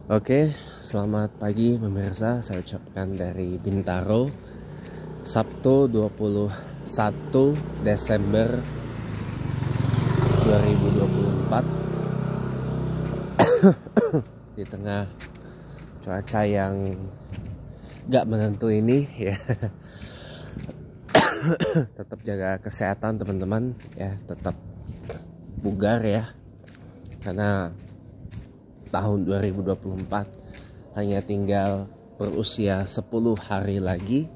Oke, selamat pagi pemirsa. Saya ucapkan dari Bintaro, Sabtu 21 Desember 2024. Di tengah cuaca yang gak menentu ini ya. Tetap jaga kesehatan teman-teman ya, tetap bugar ya. Karena tahun 2024 hanya tinggal berusia 10 hari lagi,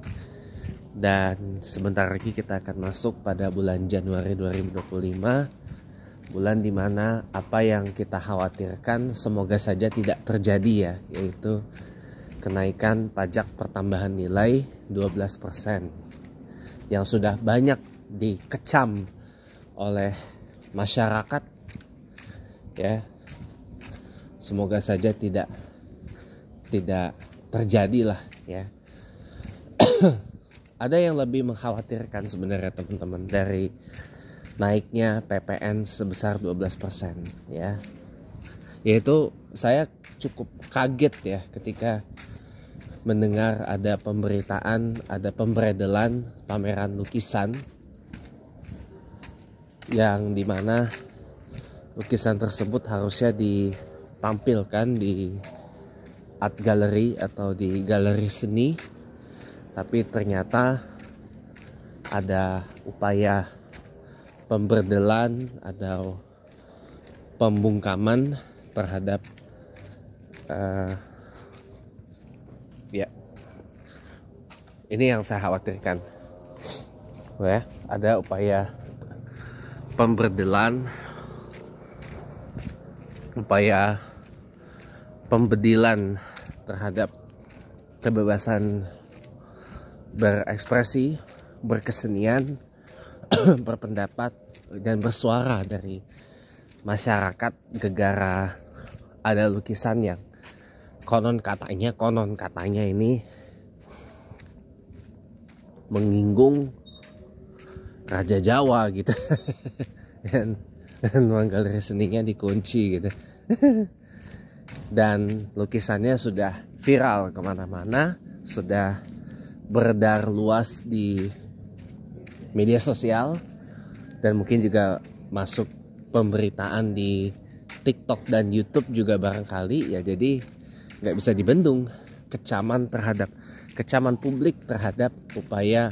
dan sebentar lagi kita akan masuk pada bulan Januari 2025, bulan dimana apa yang kita khawatirkan semoga saja tidak terjadi ya, yaitu kenaikan pajak pertambahan nilai 12% yang sudah banyak dikecam oleh masyarakat ya. Semoga saja tidak terjadi lah ya. Ada yang lebih mengkhawatirkan sebenarnya teman-teman dari naiknya PPN sebesar 12% ya. Yaitu saya cukup kaget ya ketika mendengar ada pemberitaan, ada pemberedelan pameran lukisan yang dimana lukisan tersebut harusnya ditampilkan di art gallery atau di galeri seni, tapi ternyata ada upaya pemberdelan atau pembungkaman terhadap ya, ini yang saya khawatirkan ya, ada upaya pemberdelan, upaya pembedilan terhadap kebebasan berekspresi, berkesenian, berpendapat dan bersuara dari masyarakat gegara ada lukisan yang konon katanya ini menyinggung Raja Jawa gitu. dan ruang galeri seninya dikunci gitu. Dan lukisannya sudah viral kemana-mana, sudah beredar luas di media sosial, dan mungkin juga masuk pemberitaan di TikTok dan YouTube juga barangkali ya. Jadi nggak bisa dibendung kecaman publik terhadap upaya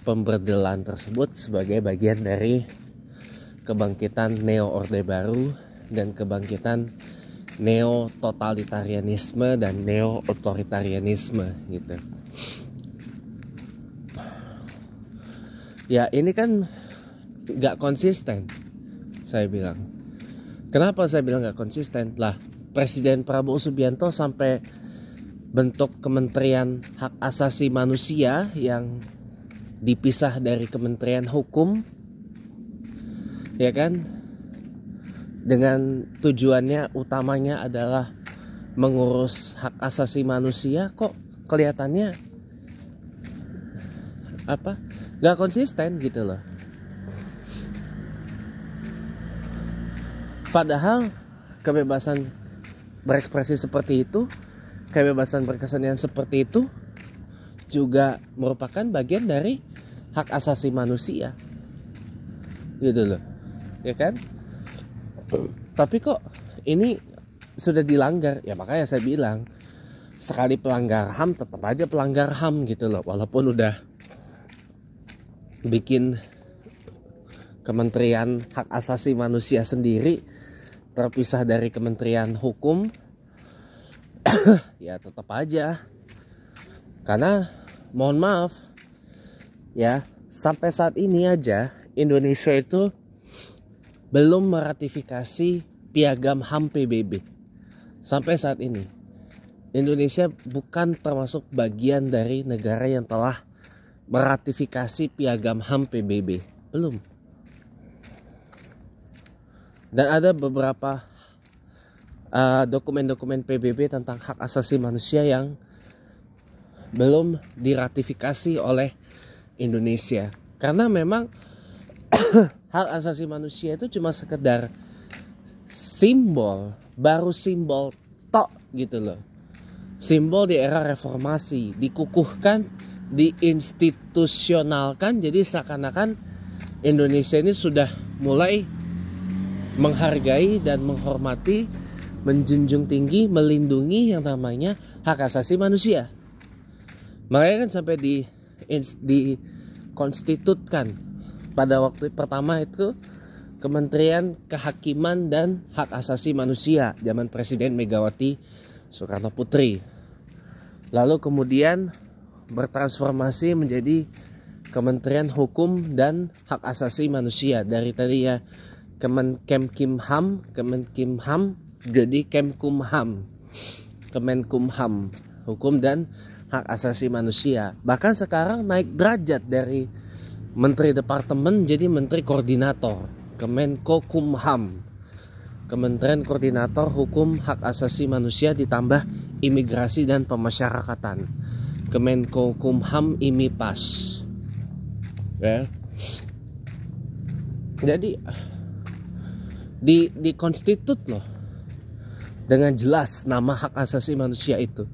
pemberdelan tersebut sebagai bagian dari kebangkitan neo orde baru dan kebangkitan neo totalitarianisme dan neo otoritarianisme gitu. Ya ini kan gak konsisten, saya bilang. Kenapa saya bilang gak konsisten? Lah, Presiden Prabowo Subianto sampai bentuk Kementerian Hak Asasi Manusia yang dipisah dari Kementerian Hukum, ya kan? Dengan tujuannya utamanya adalah mengurus hak asasi manusia, kok kelihatannya gak konsisten gitu loh. Padahal kebebasan berekspresi seperti itu, kebebasan berkesenian seperti itu juga merupakan bagian dari hak asasi manusia gitu loh, ya kan? Tapi kok ini sudah dilanggar ya, makanya saya bilang sekali pelanggar HAM tetap aja pelanggar HAM gitu loh. Walaupun udah bikin Kementerian Hak Asasi Manusia sendiri terpisah dari Kementerian Hukum ya tetap aja, karena mohon maaf ya, sampai saat ini aja Indonesia itu belum meratifikasi Piagam HAM PBB. Sampai saat ini Indonesia bukan termasuk bagian dari negara yang telah meratifikasi Piagam HAM PBB. Belum. Dan ada beberapa dokumen-dokumen PBB tentang hak asasi manusia yang belum diratifikasi oleh Indonesia. Karena memang hak asasi manusia itu cuma sekedar simbol, baru simbol tok gitu loh. Simbol di era reformasi, dikukuhkan, diinstitusionalkan. Jadi seakan-akan Indonesia ini sudah mulai menghargai dan menghormati, menjunjung tinggi, melindungi yang namanya hak asasi manusia. Makanya kan sampai dikonstitutkan pada waktu pertama itu Kementerian Kehakiman dan Hak Asasi Manusia zaman Presiden Megawati Soekarno Putri. Lalu kemudian bertransformasi menjadi Kementerian Hukum dan Hak Asasi Manusia. Dari tadi ya Kemenkumham jadi Kemkumham. Kemenkumham, Hukum dan Hak Asasi Manusia. Bahkan sekarang naik derajat dari Menteri Departemen jadi Menteri Koordinator. Kemenkumham, Kementerian Koordinator Hukum Hak Asasi Manusia ditambah Imigrasi dan Pemasyarakatan. Kemenkumham IMIPAS. Ya. Jadi di konstitut loh dengan jelas nama hak asasi manusia itu.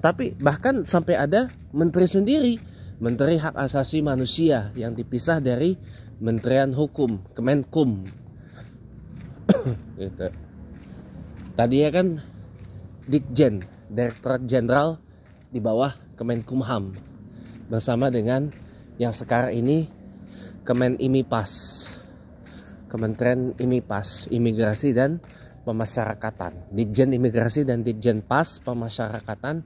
Tapi bahkan sampai ada menteri sendiri, Menteri Hak Asasi Manusia yang dipisah dari Kementerian Hukum, Kemenkum. Gitu. Tadi ya kan Ditjen, Direktorat Jenderal di bawah Kemenkumham, bersama dengan yang sekarang ini Kemenimipas, Kementerian Imipas, Imigrasi dan Pemasyarakatan. Ditjen Imigrasi dan Ditjen Pas Pemasyarakatan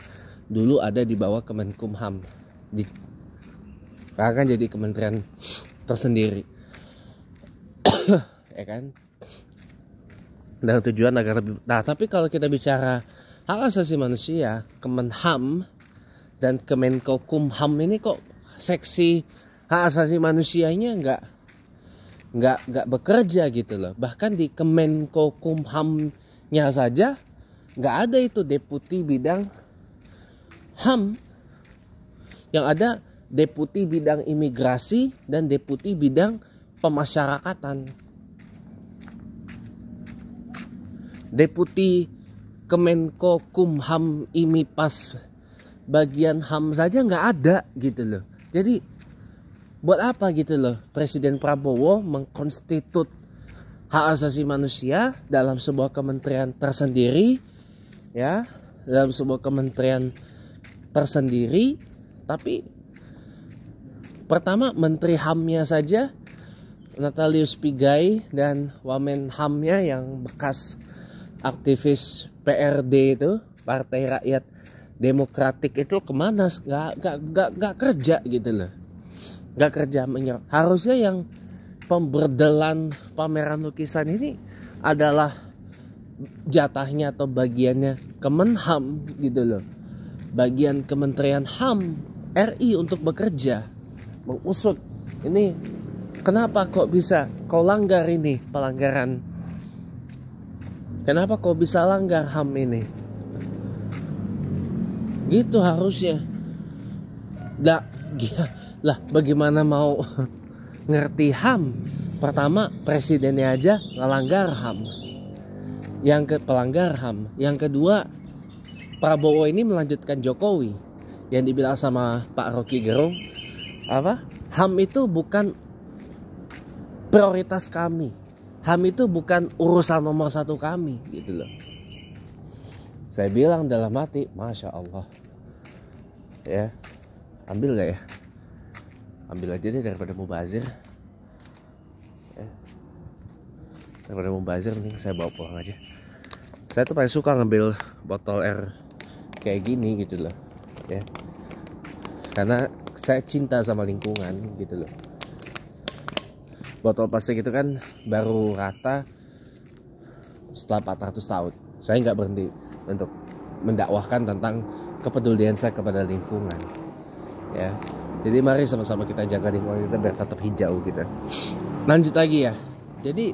dulu ada di bawah Kemenkumham. Sekarang kan jadi kementerian tersendiri. Ya kan? Dan tujuan agar lebih. Nah, tapi kalau kita bicara hak asasi manusia, Kemenham dan Kemenkumham ini kok seksi hak asasi manusianya nggak bekerja gitu loh. Bahkan di Kemenkumhamnya saja nggak ada itu deputi bidang HAM. Yang ada deputi bidang imigrasi dan deputi bidang pemasyarakatan. Deputi Kemenkumham IMIPAS bagian HAM saja nggak ada gitu loh. Jadi buat apa gitu loh Presiden Prabowo mengkonstitut hak asasi manusia dalam sebuah kementerian tersendiri, ya, dalam sebuah kementerian tersendiri. Tapi pertama Menteri HAM-nya saja Natalius Pigai dan Wamenhamnya yang bekas aktivis PRD itu, Partai Rakyat Demokratik itu kemana? Gak kerja gitu loh. Gak kerja menyerap. Harusnya yang pemberdelan pameran lukisan ini adalah jatahnya atau bagiannya Kemenham gitu loh. Bagian Kementerian HAM RI untuk bekerja, mengusut ini kenapa kok bisa kau langgar ini pelanggaran. Kenapa kau bisa langgar HAM ini? Gitu harusnya. Lah bagaimana mau ngerti HAM? Pertama presidennya aja ngelanggar HAM. Pelanggar HAM. Yang kedua, Prabowo ini melanjutkan Jokowi yang dibilang sama Pak Rocky Gerung apa? HAM itu bukan prioritas kami. HAM itu bukan urusan nomor satu kami gitu loh. Saya bilang dalam hati, Masya Allah. Ya, ambil gak ya? Ambil aja deh daripada mubazir. Ya. Daripada mubazir nih saya bawa pulang aja. Saya tuh paling suka ngambil botol air kayak gini gitu loh. Ya. Karena saya cinta sama lingkungan gitu loh. Botol plastik itu kan baru rata setelah 400 tahun. Saya nggak berhenti untuk mendakwahkan tentang kepedulian saya kepada lingkungan. Ya, jadi mari sama-sama kita jaga lingkungan kita biar tetap hijau gitu. Lanjut lagi ya. Jadi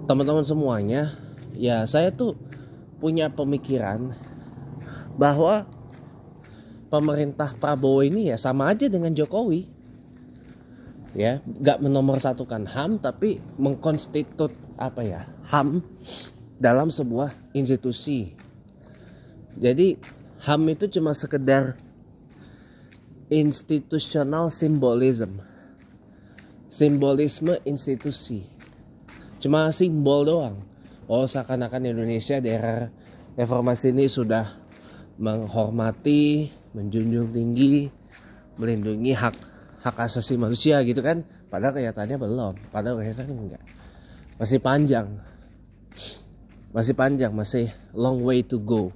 teman-teman semuanya, ya saya tuh punya pemikiran bahwa pemerintah Prabowo ini ya sama aja dengan Jokowi. Ya, gak menomorsatukan HAM tapi mengkonstitut HAM dalam sebuah institusi. Jadi HAM itu cuma sekedar institutional symbolism, simbolisme institusi, cuma simbol doang. Oh, seakan-akan Indonesia di era reformasi ini sudah menghormati, menjunjung tinggi, melindungi hak asasi manusia gitu kan. Padahal kelihatannya belum, padahal kelihatannya enggak. Masih panjang, masih long way to go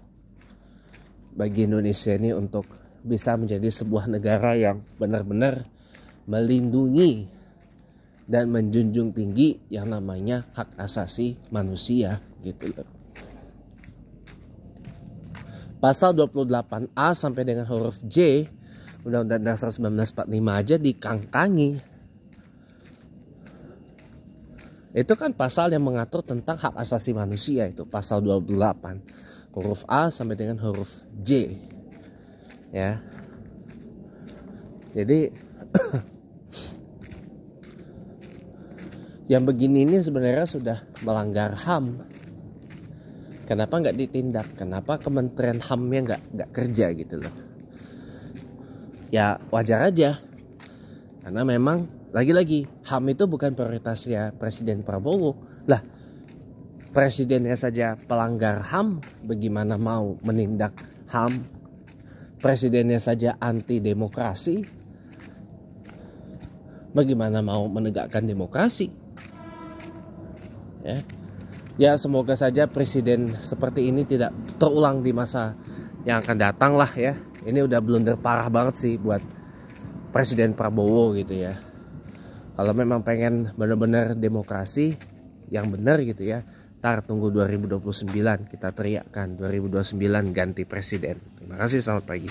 bagi Indonesia ini untuk bisa menjadi sebuah negara yang benar-benar melindungi dan menjunjung tinggi yang namanya hak asasi manusia gitu loh. Pasal 28A sampai dengan huruf J Undang-Undang Dasar 1945 aja dikangkangi. Itu kan pasal yang mengatur tentang hak asasi manusia, itu pasal 28 huruf A sampai dengan huruf J. Ya. Jadi yang begini ini sebenarnya sudah melanggar HAM. Kenapa nggak ditindak? Kenapa Kementerian HAM-nya nggak kerja gitu loh? Ya wajar aja, karena memang lagi-lagi HAM itu bukan prioritasnya Presiden Prabowo. Lah, presidennya saja pelanggar HAM, bagaimana mau menindak HAM? Presidennya saja anti demokrasi, bagaimana mau menegakkan demokrasi? Ya semoga saja presiden seperti ini tidak terulang di masa yang akan datang lah ya. Ini udah blunder parah banget sih buat Presiden Prabowo gitu ya. Kalau memang pengen benar-benar demokrasi yang benar gitu ya, ntar tunggu 2029 kita teriakkan 2029 ganti presiden. Terima kasih, selamat pagi.